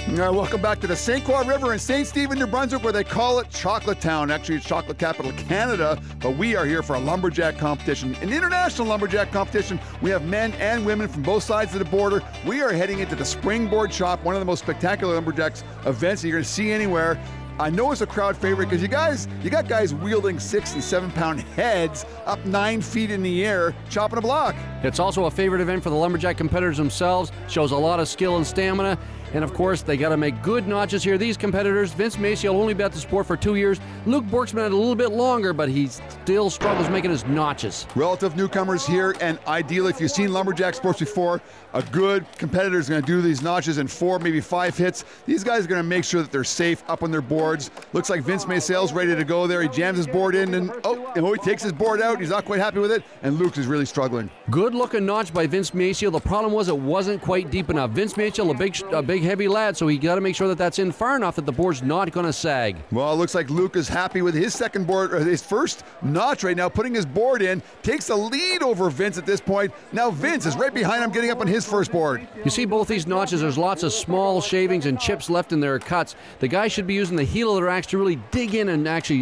Welcome back to the St. Croix River in St. Stephen, New Brunswick, where they call it Chocolate Town. Actually, it's Chocolate Capital Canada, but we are here for a lumberjack competition, an international lumberjack competition. We have men and women from both sides of the border. We are heading into the Springboard Chop, one of the most spectacular lumberjacks events that you're going to see anywhere. I know it's a crowd favorite because you got guys wielding 6 and 7 pound heads up 9 feet in the air, chopping a block. It's also a favorite event for the lumberjack competitors themselves. Shows a lot of skill and stamina. And of course, they got to make good notches here. These competitors, Vince Macy will only be at the sport for 2 years. Luke Bork's been at it a little bit longer, but he still struggles making his notches. Relative newcomers here, and ideally, if you've seen lumberjack sports before, a good competitor is going to do these notches in 4, maybe 5 hits. These guys are going to make sure that they're safe up on their boards. Looks like Vince Macy's ready to go there. He jams his board in, and he takes his board out. He's not quite happy with it, and Luke is really struggling. Good looking notch by Vince Macy. The problem was it wasn't quite deep enough. Vince Macy, a big heavy lad, so he got to make sure that that's in far enough that the board's not going to sag. Well, it looks like Luke is happy with his second board, or his first notch right now, putting his board in, takes the lead over Vince at this point. Now Vince is right behind him, getting up on his first board. You see both these notches, there's lots of small shavings and chips left in their cuts. The guy should be using the heel of their axe to really dig in and actually,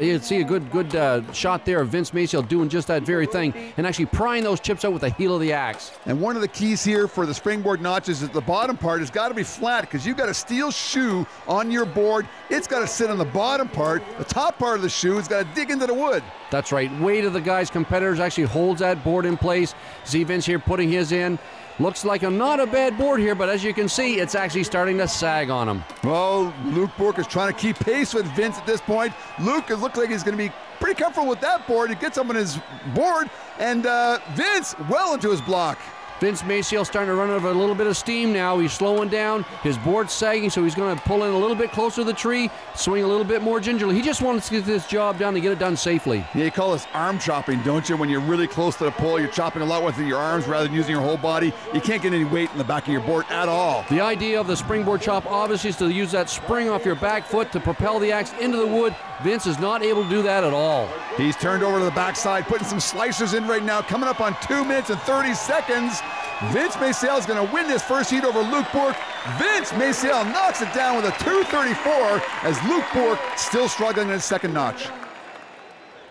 you see a good shot there of Vince Macy doing just that very thing and actually prying those chips out with the heel of the axe. And one of the keys here for the springboard notches is the bottom part has got to be flat, because you've got a steel shoe on your board. It's got to sit on the bottom part. The top part of the shoe has got to dig into the wood. That's right. Weight of the guy's competitors actually holds that board in place. See Vince here putting his in. Looks like not a bad board here, but as you can see, it's actually starting to sag on him. Well, Luke Bork is trying to keep pace with Vince at this point. Luke looks like he's going to be pretty comfortable with that board. He gets up on his board, and Vince well into his block. Vince Maciel starting to run out of a little bit of steam now. He's slowing down. His board's sagging, so he's going to pull in a little bit closer to the tree, swing a little bit more gingerly. He just wants to get this job done and get it done safely. Yeah, you call this arm chopping, don't you? When you're really close to the pole, you're chopping a lot with your arms rather than using your whole body. You can't get any weight in the back of your board at all. The idea of the springboard chop obviously is to use that spring off your back foot to propel the axe into the wood. Vince is not able to do that at all. He's turned over to the backside, putting some slicers in right now, coming up on 2 minutes and 30 seconds. Vince Maciel is going to win this first heat over Luke Bork. Vince Maciel knocks it down with a 2:34 as Luke Bork still struggling in his second notch.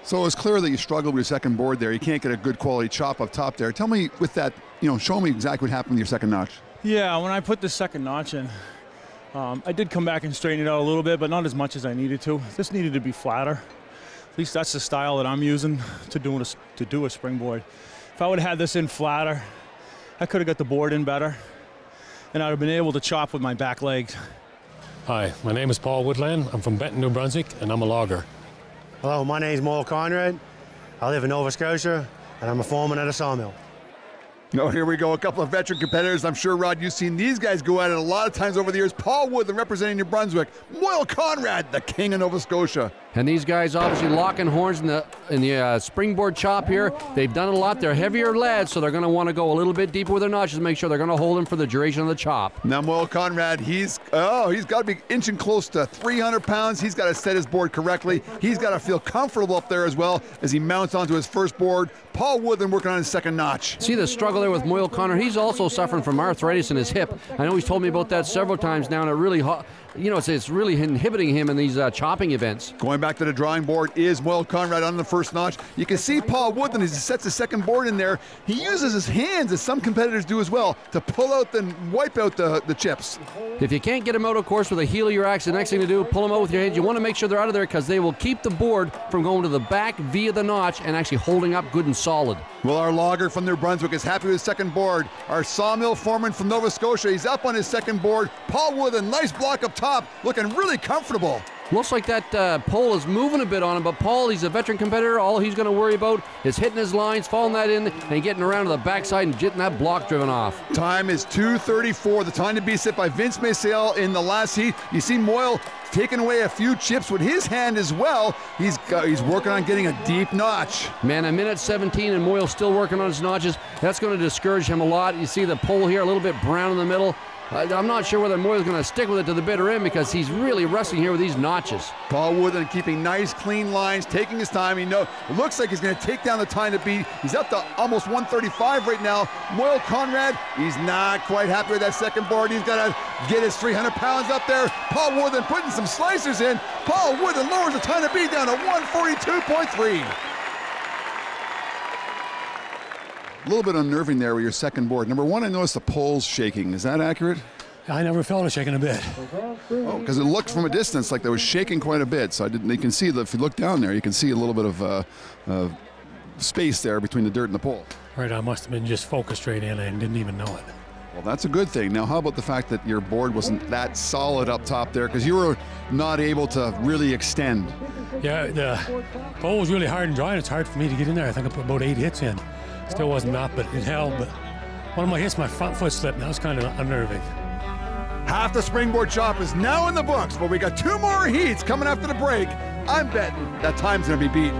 So it's clear that you struggled with your second board there. You can't get a good quality chop up top there. Tell me with that, show me exactly what happened with your second notch. Yeah, when I put the second notch in, I did come back and straighten it out a little bit, but not as much as I needed to. This needed to be flatter. At least that's the style that I'm using to do a springboard. If I would have had this in flatter, I could have got the board in better, and I'd have been able to chop with my back legs. Hi, my name is Paul Woodland. I'm from Benton, New Brunswick, and I'm a logger. Hello, my name is Moyle Conrad. I live in Nova Scotia, and I'm a foreman at a sawmill. Oh, here we go. A couple of veteran competitors. I'm sure, Rod, you've seen these guys go at it a lot of times over the years. Paul Woodland representing New Brunswick. Moyle Conrad, the king of Nova Scotia. And these guys obviously locking horns in the springboard chop here. They've done it a lot. They're heavier lads, so they're going to want to go a little bit deeper with their notches to make sure they're going to hold them for the duration of the chop. Now Moyle Conrad, he's got to be inching close to 300 pounds. He's got to set his board correctly. He's got to feel comfortable up there as well as he mounts onto his first board. Paul Woodland working on his second notch. See the struggle there with Moyle Conrad. He's also suffering from arthritis in his hip. I know he's told me about that several times now, and it really, it's really inhibiting him in these chopping events. Going back to the drawing board is Moyle Conrad on the first notch. You can see Paul Woodland as he sets his second board in there. He uses his hands, as some competitors do as well, to pull out and wipe out the chips. If you can't get them out, of course, with a heel of your axe, the next thing to do, pull them out with your hands. You want to make sure they're out of there because they will keep the board from going to the back via the notch and actually holding up good and solid. Well, our logger from New Brunswick is happy with his second board. Our sawmill foreman from Nova Scotia, he's up on his second board. Paul Woodland, nice block up top, looking really comfortable. Looks like that pole is moving a bit on him, but Paul, he's a veteran competitor. All he's going to worry about is hitting his lines, following that in, and getting around to the backside and getting that block driven off. Time is 2:34. The time to be set by Vince Maciel in the last heat. You see Moyle taking away a few chips with his hand as well. He's working on getting a deep notch. Man, a minute 17 and Moyle still working on his notches. That's going to discourage him a lot. You see the pole here a little bit brown in the middle. I'm not sure whether Moyle's going to stick with it to the bitter end because he's really wrestling here with these notches. Paul Woodland keeping nice, clean lines, taking his time. It looks like he's going to take down the time to beat. He's up to almost 135 right now. Moyle Conrad, he's not quite happy with that second board. He's got to get his 300 pounds up there. Paul Woodland putting some slicers in. Paul Woodland lowers the time to beat down to 142.3. A little bit unnerving there with your second board. Number one, I noticed the poles shaking. Is that accurate? I never felt it shaking a bit. Oh, because it looked from a distance like they was shaking quite a bit. So you can see that if you look down there, you can see a little bit of space there between the dirt and the pole. Right, I must have been just focused straight in and didn't even know it. Well, that's a good thing. Now, how about the fact that your board wasn't that solid up top there because you were not able to really extend? Yeah, the pole was really hard and dry, and it's hard for me to get in there. I think I put about 8 hits in. Still wasn't up, but it held. But one of my hits, my front foot slipped, and that was kind of unnerving. Half the Springboard Chop is now in the books, but we got 2 more heats coming after the break. I'm betting that time's going to be beat.